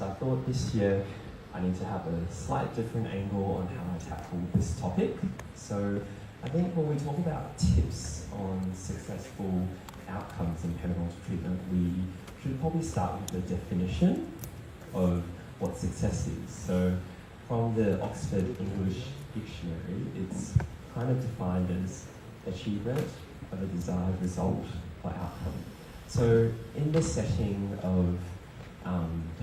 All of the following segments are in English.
I thought this year I need to have a slight different angle on how I tackle this topic. So I think when we talk about tips on successful outcomes in periodontal treatment, we should probably start with the definition of what success is. So from the Oxford English Dictionary, it's kind of defined as achievement of a desired result or outcome. So in the setting of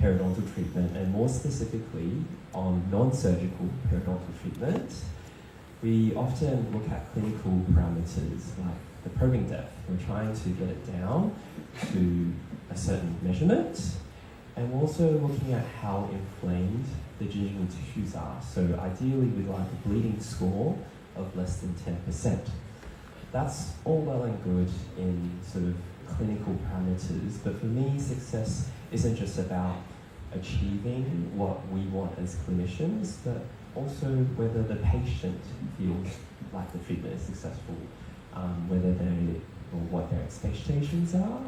periodontal treatment, and more specifically on non-surgical periodontal treatment, we often look at clinical parameters like the probing depth. We're trying to get it down to a certain measurement, and we're also looking at how inflamed the gingival tissues are. So ideally we'd like a bleeding score of less than 10%. That's all well and good in sort of clinical parameters, but for me, success isn't just about achieving what we want as clinicians, but also whether the patient feels like the treatment is successful, whether they, or what their expectations are,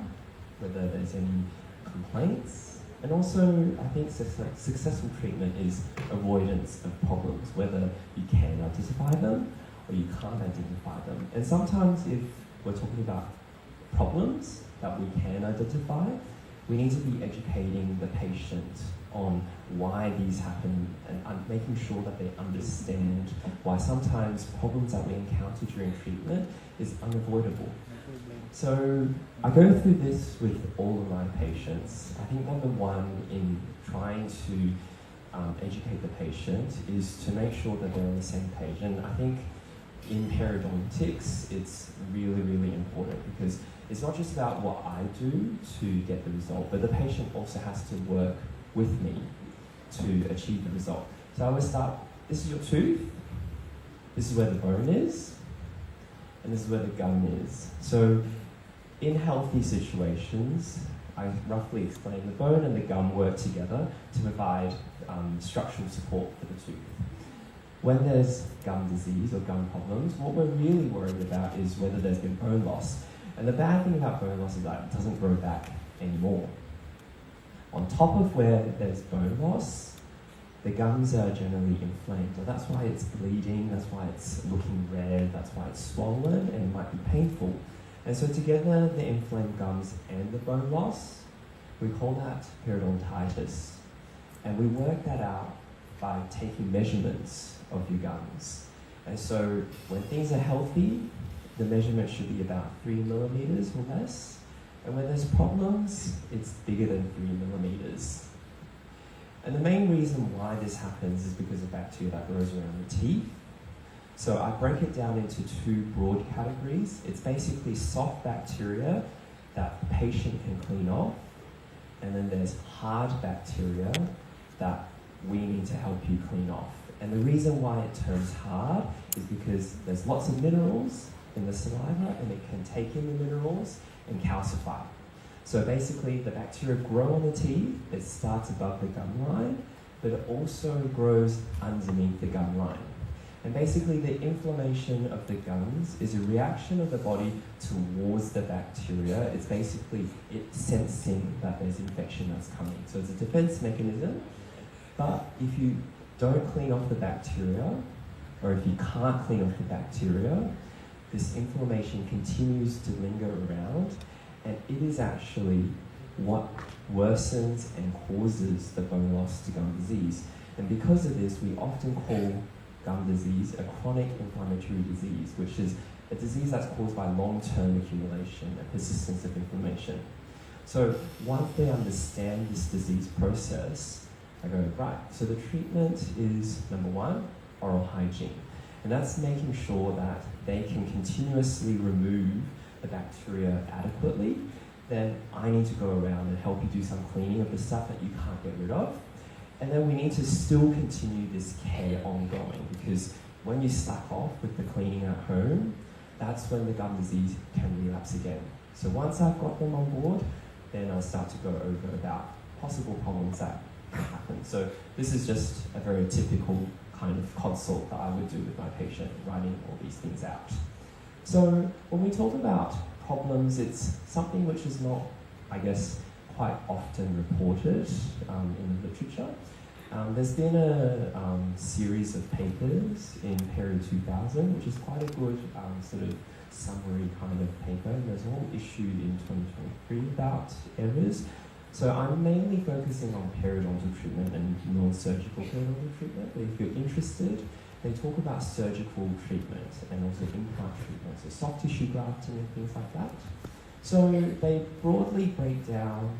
whether there's any complaints, and also I think successful treatment is avoidance of problems, whether you can identify them or you can't identify them. And sometimes if we're talking about problems that we can identify, we need to be educating the patient on why these happen and making sure that they understand why sometimes problems that we encounter during treatment is unavoidable. So I go through this with all of my patients. I think number one in trying to educate the patient is to make sure that they're on the same page. And I think in periodontics, it's really, really important because it's not just about what I do to get the result, but the patient also has to work with me to achieve the result. So I always start, this is your tooth, this is where the bone is, and this is where the gum is. So in healthy situations, I roughly explain the bone and the gum work together to provide structural support for the tooth. When there's gum disease or gum problems, what we're really worried about is whether there's been bone loss. And the bad thing about bone loss is that it doesn't grow back anymore. On top of where there's bone loss, the gums are generally inflamed. So that's why it's bleeding, that's why it's looking red, that's why it's swollen, and it might be painful. And so together, the inflamed gums and the bone loss, we call that periodontitis. And we work that out by taking measurements of your gums. And so when things are healthy, the measurement should be about 3 millimeters or less. And when there's problems, it's bigger than 3 millimeters. And the main reason why this happens is because of bacteria that grows around the teeth. So I break it down into two broad categories. It's basically soft bacteria that the patient can clean off. And then there's hard bacteria that we need to help you clean off. And the reason why it turns hard is because there's lots of minerals in the saliva and it can take in the minerals and calcify. So basically the bacteria grow on the teeth, it starts above the gum line, but it also grows underneath the gum line. And basically the inflammation of the gums is a reaction of the body towards the bacteria. It's basically it sensing that there's infection that's coming. So it's a defense mechanism, but if you don't clean off the bacteria, or if you can't clean off the bacteria, this inflammation continues to linger around, and it is actually what worsens and causes the bone loss to gum disease. And because of this, we often call gum disease a chronic inflammatory disease, which is a disease that's caused by long-term accumulation and persistence of inflammation. So once they understand this disease process, I go, right, so the treatment is, number one, oral hygiene. And that's making sure that they can continuously remove the bacteria adequately. Then I need to go around and help you do some cleaning of the stuff that you can't get rid of. And then we need to still continue this care ongoing, because when you slack off with the cleaning at home, that's when the gum disease can relapse again. So once I've got them on board, then I'll start to go over about possible problems that happen. So this is just a very typical kind of consult that I would do with my patient, writing all these things out. So when we talk about problems, it's something which is not, I guess, quite often reported in the literature. There's been a series of papers in Period 2000, which is quite a good sort of summary kind of paper, and there's one issued in 2023 about errors. So I'm mainly focusing on periodontal treatment and non-surgical periodontal treatment, but if you're interested, they talk about surgical treatment and also implant treatment, so soft tissue grafting and things like that. So they broadly break down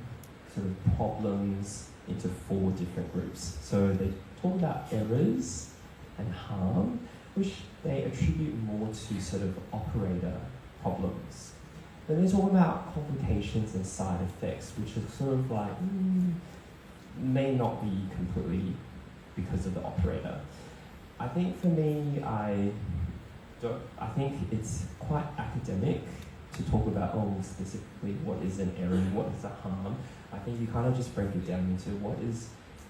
sort of problems into 4 different groups. So they talk about errors and harm, which they attribute more to sort of operator problems. Then they talk about complications and side effects, which is sort of like, may not be completely because of the operator. I think for me, I think it's quite academic to talk about, specifically what is an error and what is a harm. I think you kind of just break it down into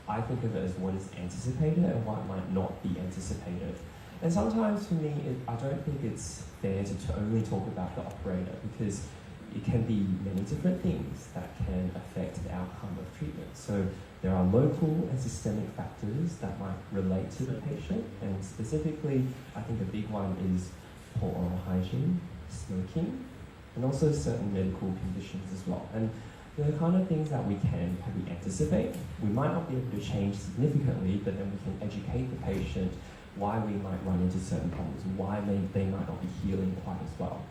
I think of it as what is anticipated and what might not be anticipated. And sometimes for me, I don't think it's fair to only talk about the operator, because it can be many different things that can affect the outcome of treatment. So there are local and systemic factors that might relate to the patient, and specifically, I think a big one is poor oral hygiene, smoking, and also certain medical conditions as well. And they're the kind of things that we can probably anticipate. We might not be able to change significantly, but then we can educate the patient why we might run into certain problems, why they might not be healing quite as well.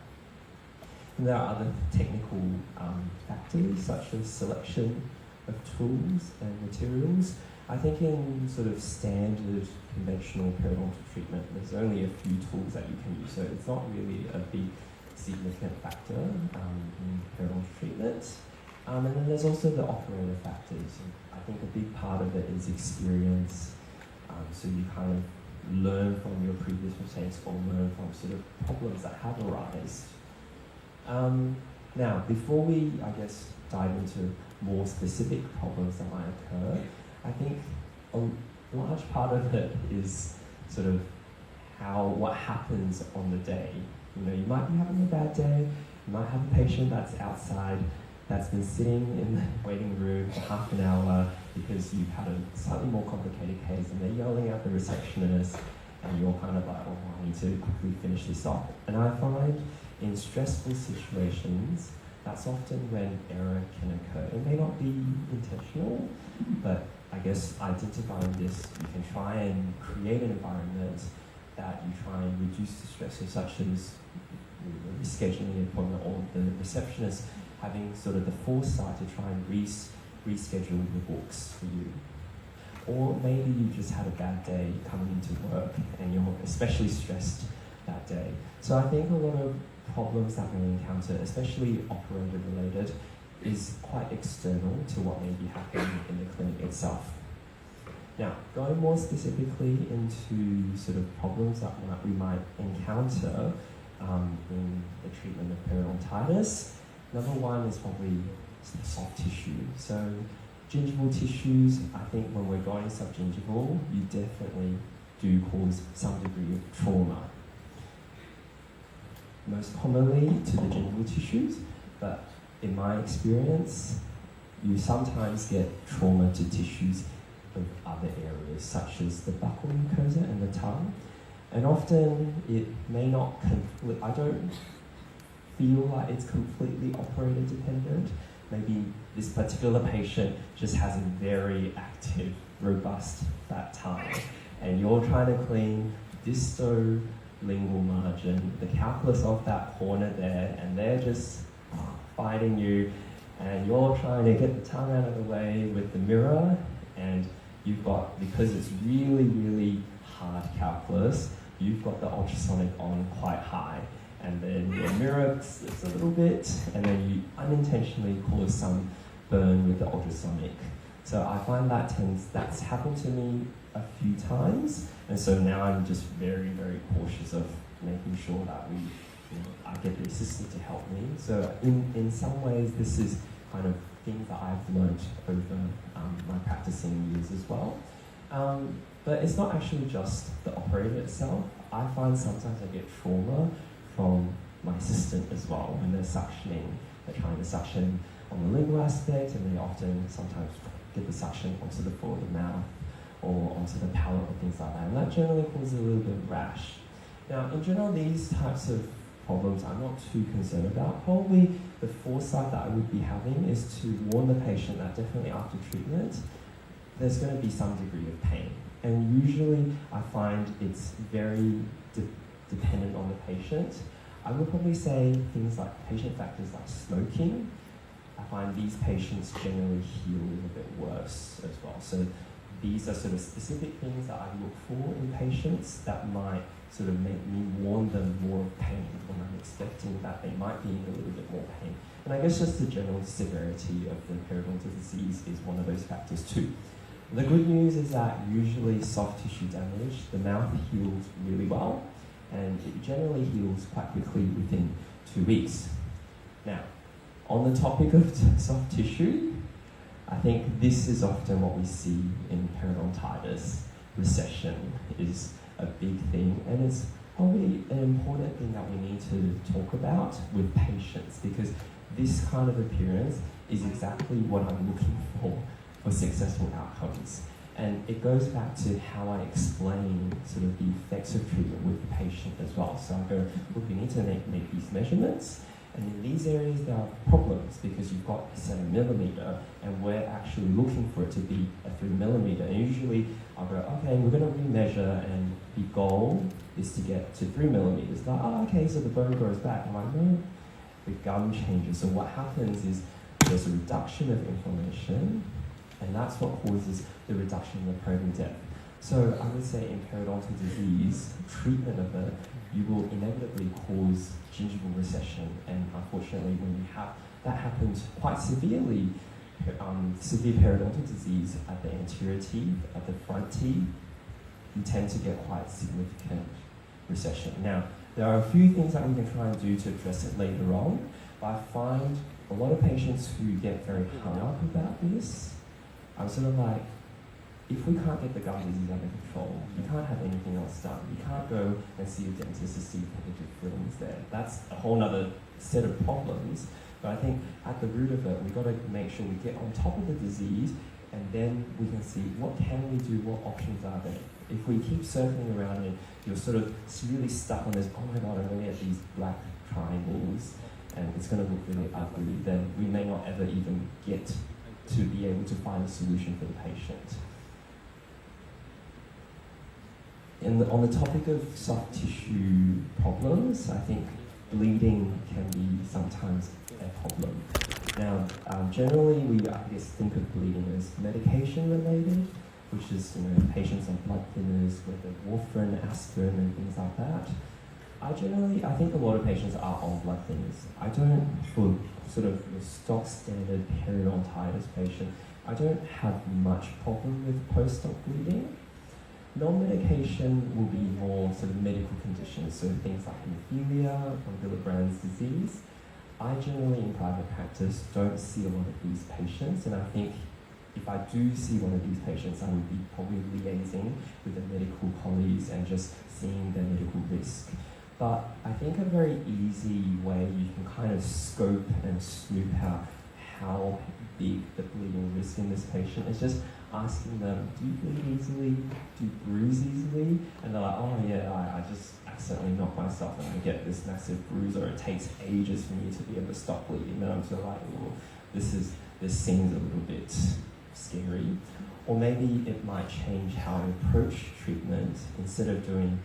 And there are other technical factors, such as selection of tools and materials. I think in sort of standard conventional periodontal treatment, there's only a few tools that you can use, so it's not really a big significant factor in periodontal treatment. And then there's also the operator factors. I think a big part of it is experience, so you kind of learn from your previous mistakes or learn from sort of problems that have arisen. Now, before we, I guess, dive into more specific problems that might occur, I think a large part of it is sort of what happens on the day. You might be having a bad day, you might have a patient that's outside that's been sitting in the waiting room for half an hour because you've had a slightly more complicated case and they're yelling at the receptionist and you're kind of like, I need to quickly finish this off. And I find in stressful situations, that's often when error can occur. It may not be intentional, but I guess identifying this, you can try and create an environment that you try and reduce the stress, so such as rescheduling the appointment or the receptionist having sort of the foresight to try and reschedule the books for you. Or maybe you just had a bad day coming into work and you're especially stressed that day. So I think a lot of problems that we encounter, especially operator related, is quite external to what may be happening in the clinic itself. Now, going more specifically into sort of problems that we might encounter in the treatment of periodontitis, number one is probably soft tissue. So gingival tissues, I think when we're going subgingival, you definitely do cause some degree of trauma. Most commonly to the gingival tissues, but in my experience, you sometimes get trauma to tissues of other areas, such as the buccal mucosa and the tongue. And often it may not I don't feel like it's completely operator dependent. Maybe this particular patient just has a very active, robust fat tongue, and you're trying to clean distolingual margin, the calculus of that corner there, and they're just fighting you, and you're trying to get the tongue out of the way with the mirror, and you've got, because it's really, really hard calculus, you've got the ultrasonic on quite high, and then your mirror slips a little bit, and then you unintentionally cause some burn with the ultrasonic. So I find that's happened to me a few times, and so now I'm just very, very cautious of making sure that I get the assistant to help me. So in some ways, this is kind of things that I've learned over my practicing years as well. But it's not actually just the operator itself. I find sometimes I get trauma from my assistant as well when they're suctioning. They're trying to suction on the lingual aspect, and they often sometimes get the suction onto the floor of the mouth or onto the palate or things like that. And that generally causes a little bit of rash. Now, in general, these types of problems I'm not too concerned about. Probably the foresight that I would be having is to warn the patient that definitely after treatment, there's going to be some degree of pain. And usually I find it's very dependent on the patient. I would probably say things like patient factors like smoking. I find these patients generally heal a little bit worse as well. So these are sort of specific things that I look for in patients that might sort of make me warn them more of pain when I'm expecting that they might be in a little bit more pain. And I guess just the general severity of the periodontal disease is one of those factors too. The good news is that usually soft tissue damage, the mouth heals really well, and it generally heals quite quickly within 2 weeks. Now, on the topic of soft tissue, I think this is often what we see in periodontitis. Recession is a big thing, and it's probably an important thing that we need to talk about with patients, because this kind of appearance is exactly what I'm looking for successful outcomes. And it goes back to how I explain sort of the effects of treatment with the patient as well. So I go, look, we need to make these measurements, and in these areas there are problems because you've got a 7 millimeter and we're actually looking for it to be a 3 millimeter. And usually I'll go, okay, we're going to remeasure, and the goal is to get to 3 millimeters. Like, oh, okay, so the bone grows back. I'm like, no, the gum changes. So what happens is there's a reduction of inflammation, and that's what causes the reduction in the probing depth. So I would say in periodontal disease, treatment of it, you will inevitably cause gingival recession, and unfortunately when you have that happens quite severely, severe periodontal disease at the anterior teeth, at the front teeth, you tend to get quite significant recession. Now, there are a few things that we can try and do to address it later on, but I find a lot of patients who get very hung up about this. I'm sort of like, if we can't get the gum disease under control, you can't have anything else done. You can't go and see a dentist to see positive films there. That's a whole other set of problems. But I think at the root of it, we've got to make sure we get on top of the disease, and then we can see what can we do, what options are there. If we keep circling around and you're sort of really stuck on this, oh my God, I'm going to get these black triangles, and it's going to look really ugly, then we may not ever even get to be able to find a solution for the patient. On the topic of soft tissue problems, I think bleeding can be sometimes a problem. Now, generally we, I guess, think of bleeding as medication related, which is, patients on blood thinners, whether warfarin, aspirin, and things like that. I think a lot of patients are on blood thinners. I don't, for sort of the stock standard periodontitis patient, I don't have much problem with post-op bleeding. Non-medication will be more sort of medical conditions, so things like hemophilia or Willebrand's disease. I generally, in private practice, don't see a lot of these patients, and I think if I do see one of these patients, I would be probably liaising with the medical colleagues and just seeing their medical risk. But I think a very easy way you can kind of scope and snoop out how big the bleeding risk in this patient is just asking them, do you bleed easily? Do you bruise easily? And they're like, oh yeah, I just accidentally knock myself and I get this massive bruise, or it takes ages for me to be able to stop bleeding. And I'm sort of like, oh, this seems a little bit scary. Or maybe it might change how I approach treatment. Instead of doing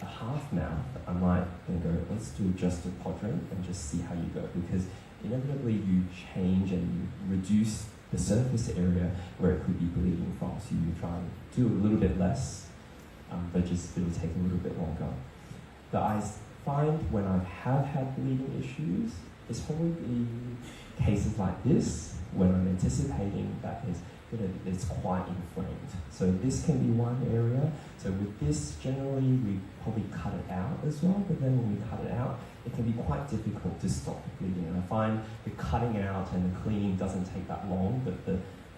a half mouth, I might then go, let's do just a quadrant and just see how you go, because inevitably you change and you reduce the surface area where it could be bleeding from. So you try and do a little bit less, but just it'll take a little bit longer. But I find when I have had bleeding issues, it's probably cases like this when I'm anticipating that it's quite inflamed. So this can be one area. So with this, generally, we probably cut it out as well, but then when we cut it out, it can be quite difficult to stop the bleeding. And I find the cutting out and the cleaning doesn't take that long, but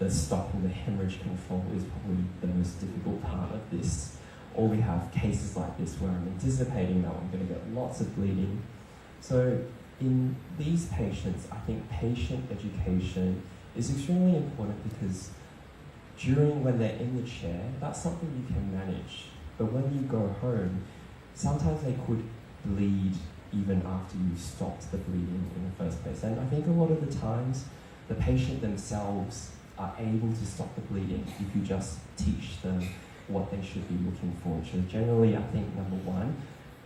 the stopping the hemorrhage control is probably the most difficult part of this. Or we have cases like this where I'm anticipating that I'm going to get lots of bleeding. So in these patients, I think patient education is extremely important because when they're in the chair, that's something you can manage. But when you go home, sometimes they could bleed even after you stopped the bleeding in the first place. And I think a lot of the times, the patient themselves are able to stop the bleeding if you just teach them what they should be looking for. So generally, I think number one,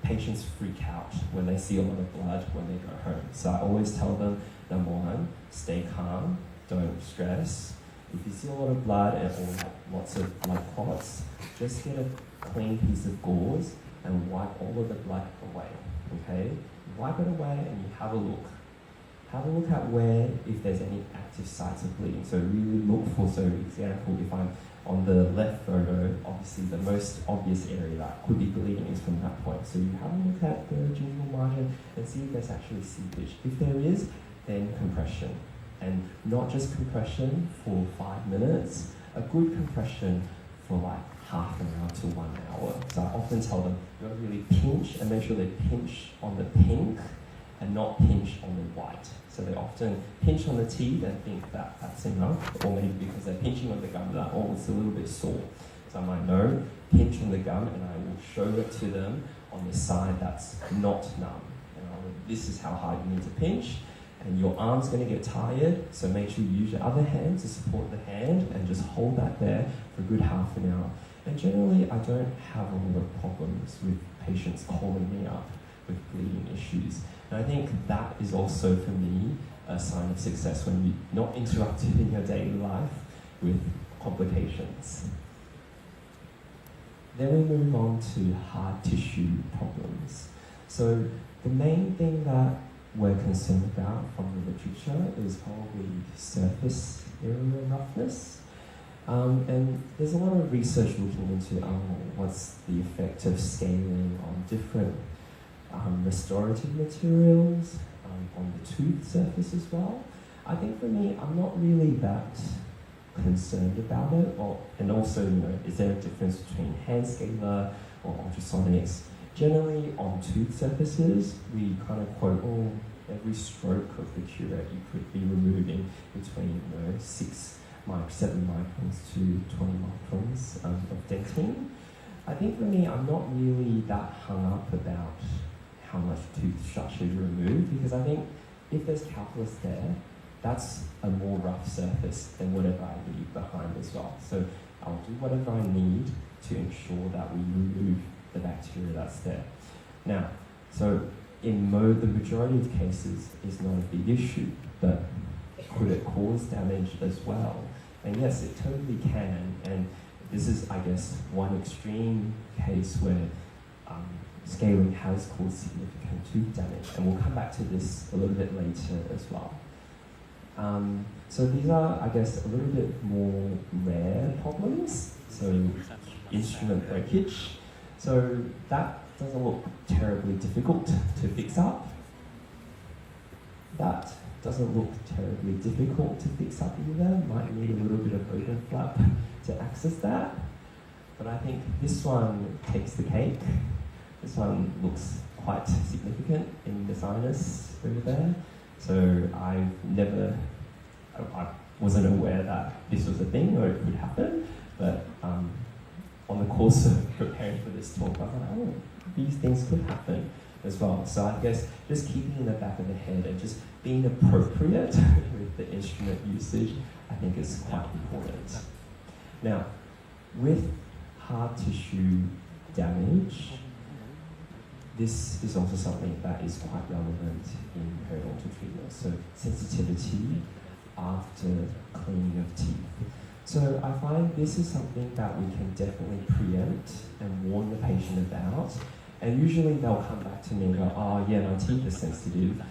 patients freak out when they see a lot of blood when they go home. So I always tell them, number one, stay calm, don't stress. If you see a lot of blood or lots of blood clots, just get a clean piece of gauze and wipe all of the blood away, okay? Wipe it away and you have a look. Have a look at where, if there's any active sites of bleeding. So really look for, so example, if I'm on the left photo, obviously the most obvious area that could be bleeding is from that point. So you have a look at the gingival margin and see if there's actually seepage. If there is, then compression. And not just compression for 5 minutes, a good compression for like half an hour to 1 hour. So I often tell them, you want to really pinch and make sure they pinch on the pink and not pinch on the white. So they often pinch on the teeth and think that that's enough, or maybe because they're pinching on the gum, that, oh, it's a little bit sore. So I might know, pinch on the gum, and I will show it to them on the side that's not numb. And this is how hard you need to pinch, and your arm's going to get tired, so make sure you use your other hand to support the hand, and just hold that there for a good half an hour. And generally, I don't have a lot of problems with patients calling me up with bleeding issues. And I think that is also, for me, a sign of success when you're not interrupted in your daily life with complications. Then we move on to hard tissue problems. So the main thing that we're concerned about from the literature is probably surface area roughness. And there's a lot of research looking into what's the effect of scaling on different restorative materials on the tooth surface as well. I think for me, I'm not really that concerned about it. And also, is there a difference between hand scaler or ultrasonics? Generally, on tooth surfaces, we kind of quote, every stroke of the curette you could be removing between 7 microns to 20 microns of dentin. I think for me, I'm not really that hung up about how much tooth structure you remove, because I think if there's calculus there, that's a more rough surface than whatever I leave behind as well. So I'll do whatever I need to ensure that we remove the bacteria that's there. Now, so in the majority of cases, it's not a big issue, but could it cause damage as well? And yes, it totally can. And this is, I guess, one extreme case where scaling has caused significant tooth damage. And we'll come back to this a little bit later as well. So these are, I guess, a little bit more rare problems. So instrument breakage. So that doesn't look terribly difficult to fix up. That doesn't look terribly difficult to fix up either. Might need a little bit of open flap to access that. But I think this one takes the cake. This one looks quite significant in the sinus over there. So I wasn't aware that this was a thing or it could happen. But on the course of preparing for this talk, I was like, these things could happen as well. So I guess just keeping in the back of the head and just being appropriate with the instrument usage, I think is quite important. Now, with hard tissue damage, this is also something that is quite relevant in periodontal treatment. So sensitivity after cleaning of teeth. So I find this is something that we can definitely preempt and warn the patient about. And usually they'll come back to me and go, my teeth are sensitive,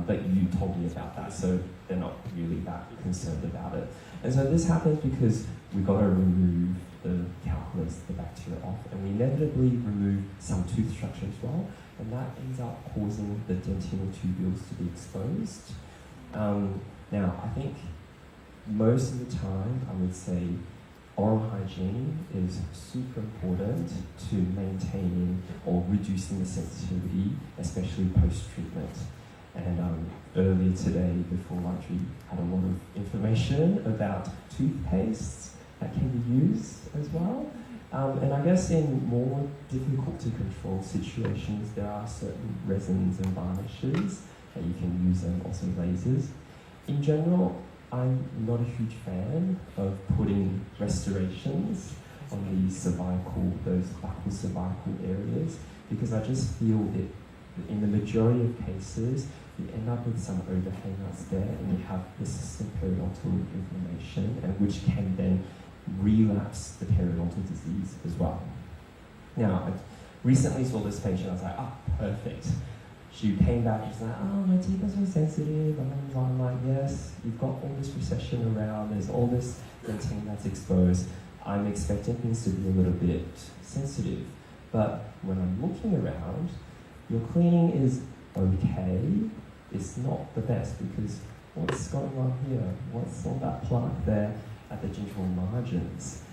but you told me about that, so they're not really that concerned about it. And so this happens because we've got to remove the calculus, the bacteria off, and we inevitably remove some tooth structure as well, and that ends up causing the dentinal tubules to be exposed. Now, I think most of the time, I would say oral hygiene is super important to maintaining or reducing the sensitivity, especially post-treatment. And earlier today, before lunch, we had a lot of information about toothpastes that can be used as well. And I guess in more difficult to control situations, there are certain resins and varnishes that you can use, and also lasers. In general, I'm not a huge fan of putting restorations on the cervical, those buccal cervical areas, because I just feel that in the majority of cases, you end up with some overhang that's there, and you have persistent periodontal inflammation, and which can then relapse the periodontal disease as well. Now, I recently saw this patient, I was like, perfect. She came back, she's like, my teeth are so sensitive, and I'm like, yes, you've got all this recession around, there's all this dentin that's exposed. I'm expecting things to be a little bit sensitive. But when I'm looking around, your cleaning is okay. It's not the best, because what's going on here? What's all that plaque there at the gingival margins?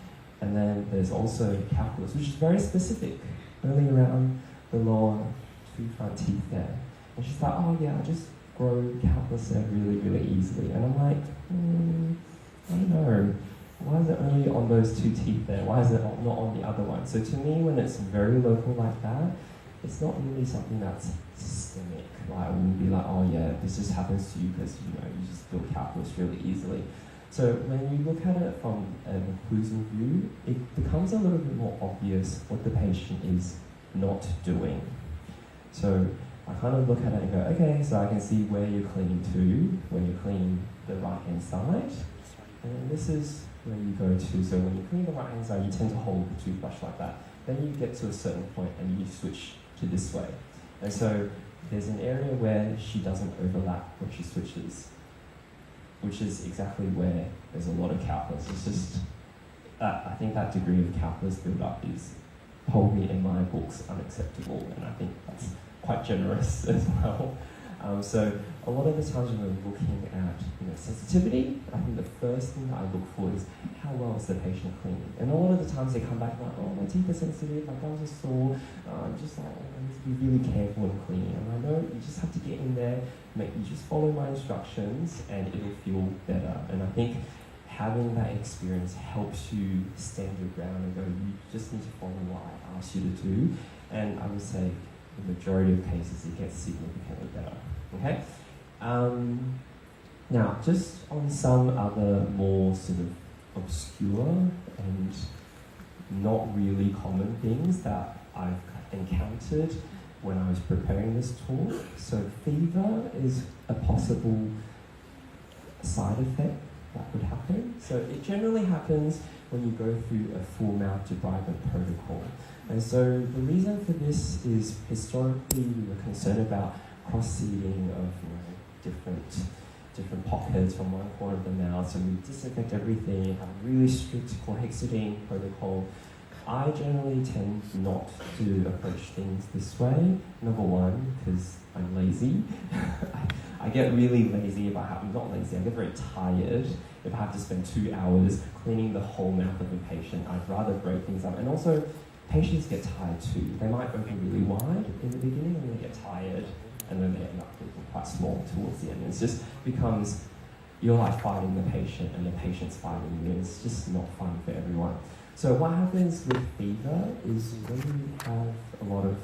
And then there's also calculus, which is very specific, only around the lower two front teeth there. And she's like, I just grow calculus there really, really easily. And I'm like, I don't know. Why is it only on those two teeth there? Why is it not on the other one? So to me, when it's very local like that, it's not really something that's systemic. Like, I wouldn't be like, this just happens to you because you just build calculus really easily. So when you look at it from an occlusion view, it becomes a little bit more obvious what the patient is not doing. So I kind of look at it and go, okay, so I can see where you're cleaning to when you're cleaning the right-hand side. And then this is where you go to. So when you clean the right-hand side, you tend to hold the toothbrush like that. Then you get to a certain point and you switch to this way. And so there's an area where she doesn't overlap when she switches, which is exactly where there's a lot of calculus. It's just, I think that degree of calculus build-up is probably in my books unacceptable, and I think that's quite generous as well. So a lot of the times when we're looking at sensitivity, I think the first thing that I look for is how well is the patient cleaning. And a lot of the times they come back like, my teeth are sensitive, my gums are sore, I'm just like, I need to be really careful in cleaning. And I know you just have to get in there, you just follow my instructions, and it'll feel better. And I think having that experience helps you stand your ground and go, you just need to follow what I asked you to do. And I would say the majority of cases it gets significantly better. Okay? Now, just on some other more sort of obscure and not really common things that I've encountered when I was preparing this talk. So fever is a possible side effect that could happen. So it generally happens when you go through a full mouth debridement protocol. And so the reason for this is historically we were concerned about cross-seeding of different pockets from one corner of the mouth, so we disinfect everything, have a really strict chlorhexidine protocol. I generally tend not to approach things this way. Number one, because I'm lazy. I get really lazy if I'm not lazy, I get very tired if I have to spend 2 hours cleaning the whole mouth of a patient. I'd rather break things up. And also, patients get tired too. They might open really wide in the beginning and they get tired, and then they end up looking quite small towards the end. It just becomes, you're like fighting the patient and the patient's fighting you. It's just not fun for everyone. So what happens with fever is when you have a lot of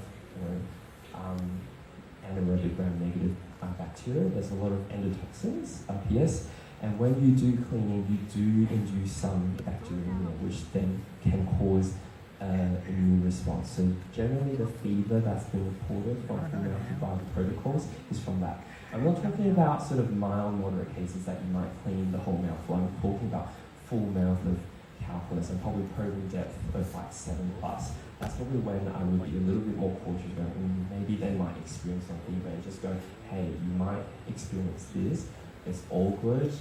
anaerobic gram-negative bacteria, there's a lot of endotoxins, RPS, and when you do cleaning, you do induce some bacteremia, which then can cause immune response. So generally the fever that's been reported from antibiotic protocols is from that. I'm not talking about sort of mild, moderate cases that you might clean the whole mouth for. I'm talking about full mouth of calculus and probably probing depth of like 7+. That's probably when I would be a little bit more cautious about maybe they might experience some fever and just go, hey, you might experience this. It's all good.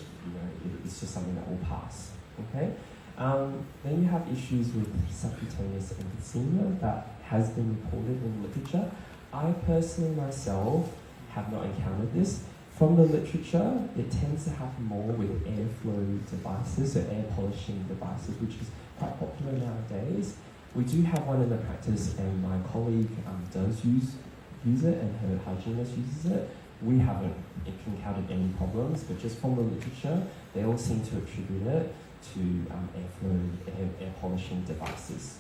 It's just something that will pass. Okay. Then you have issues with subcutaneous emphysema that has been reported in the literature. I personally myself have not encountered this. From the literature, it tends to happen more with airflow devices, so air polishing devices, which is quite popular nowadays. We do have one in the practice, and my colleague does use it, and her hygienist uses it. we haven't encountered any problems, but just from the literature, they all seem to attribute it to air polishing devices.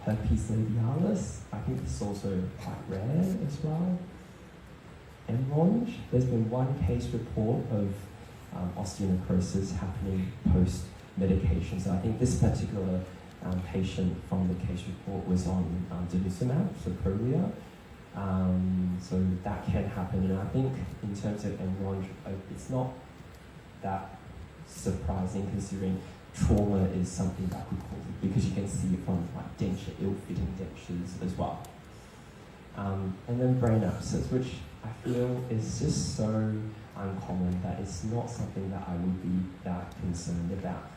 Herpes labialis, I think this is also quite rare as well. Hemorrhage, there's been one case report of osteonecrosis happening post-medication. So I think this particular patient from the case report was on denosumab, so Prolia. So that can happen, and I think in terms of hemorrhage, it's not that surprising considering trauma is something that could cause it, because you can see it from like denture, ill-fitting dentures as well. And then brain abscess, which I feel is just so uncommon that it's not something that I would be that concerned about.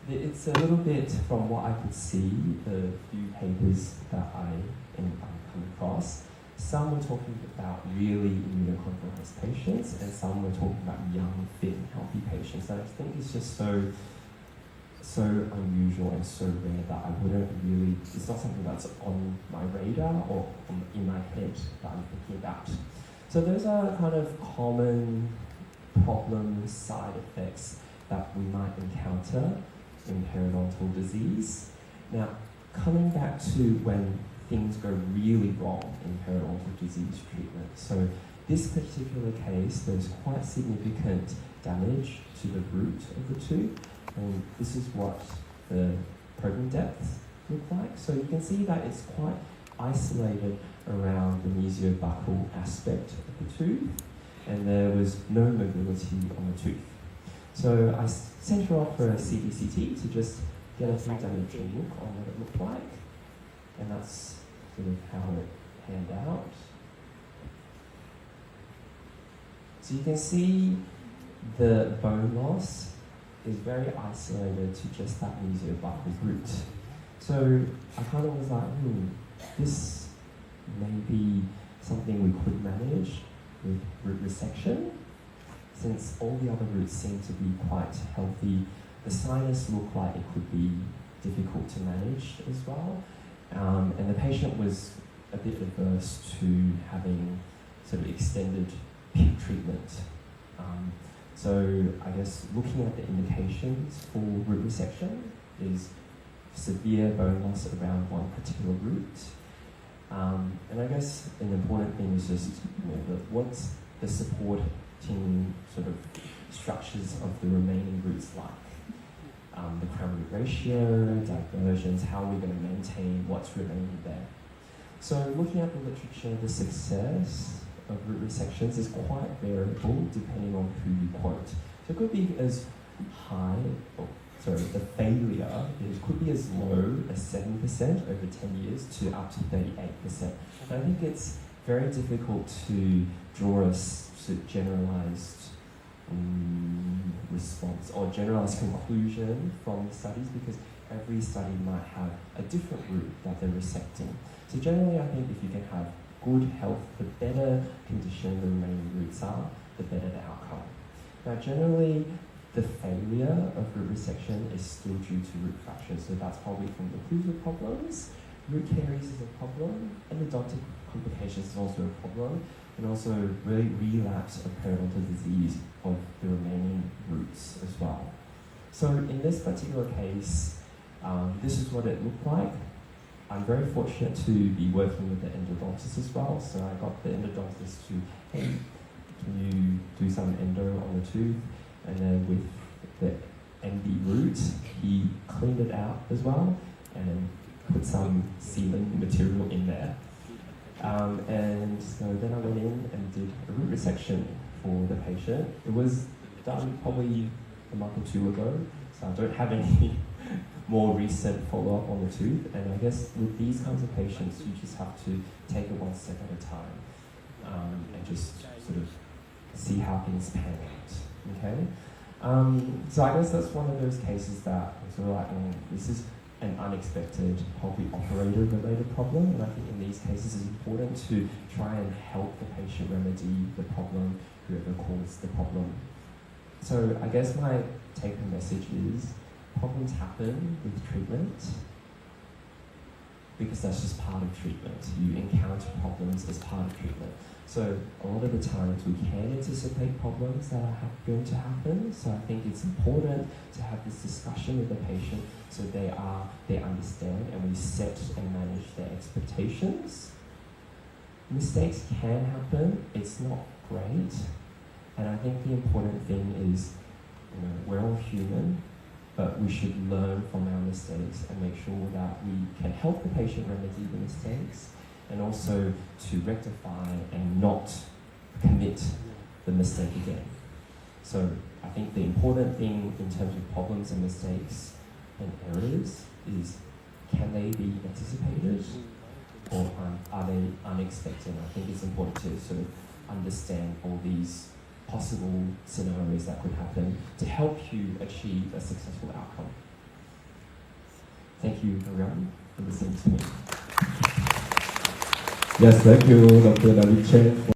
It's a little bit, from what I could see, the few papers that I come across, some were talking about really immunocompromised patients, and some were talking about young, fit, healthy patients. And I think it's just so unusual and so rare that I wouldn't really, it's not something that's on my radar or in my head that I'm thinking about. So those are kind of common problem side effects that we might encounter in periodontal disease. Now, coming back to when things go really wrong in periodontal disease treatment. So this particular case, there's quite significant damage to the root of the tooth, and this is what the proton depths look like. So you can see that it's quite isolated around the mesiobuccal aspect of the tooth, and there was no mobility on the tooth. So I sent her off for a CBCT to just get a three-dimensional look on what it looked like, and that's sort of how it panned out. So you can see the bone loss is very isolated to just that mesiobuccal root. So I kind of was like, this may be something we could manage with root resection, since all the other roots seem to be quite healthy. The sinus looked like it could be difficult to manage as well. And the patient was a bit averse to having sort of extended PIP treatment. So I guess looking at the indications for root resection is severe bone loss around one particular root. And I guess an important thing is just what's the supporting sort of structures of the remaining roots like. The crown root ratio, diversions, how are we going to maintain what's remaining there? So looking at the literature, the success of root resections is quite variable depending on who you quote. So it could be as high, the failure could be as low as 7% over 10 years to up to 38%. And I think it's very difficult to draw a generalized response or generalized conclusion from the studies, because every study might have a different root that they're resecting. So generally, I think if you can have good health, the better condition the remaining roots are, the better the outcome. Now, generally, the failure of root resection is still due to root fracture, so that's probably from the occlusal problems. Root caries is a problem, endodontic complications is also a problem, and also really relapse of periodontal disease of the remaining roots as well. So in this particular case, this is what it looked like. I'm very fortunate to be working with the endodontist as well, so I got the endodontist to, hey, can you do some endo on the tooth? And then with the ND root, he cleaned it out as well and put some sealing material in there. And so then I went in and did a root resection for the patient. It was done probably a month or two ago, so I don't have any more recent follow-up on the tooth. And I guess with these kinds of patients, you just have to take it one step at a time and just sort of see how things pan out, okay? So I guess that's one of those cases that I sort of like, this is an unexpected, probably operator-related problem, and I think in these cases it's important to try and help the patient remedy the problem, whoever caused the problem. So I guess my take-home message is, problems happen with treatment. because that's just part of treatment. You encounter problems as part of treatment. So a lot of the times we can anticipate problems that are going to happen. So I think it's important to have this discussion with the patient so they understand, and we set and manage their expectations. Mistakes can happen. It's not great. And I think the important thing is, we're all human, but we should learn from our mistakes and make sure that we can help the patient remedy the mistakes, and also to rectify and not commit the mistake again. So I think the important thing in terms of problems and mistakes and errors is, can they be anticipated or are they unexpected? I think it's important to sort of understand all these possible scenarios that could happen to help you achieve a successful outcome. Thank you, everyone, for listening to me. Yes, thank you, Dr. David Chen.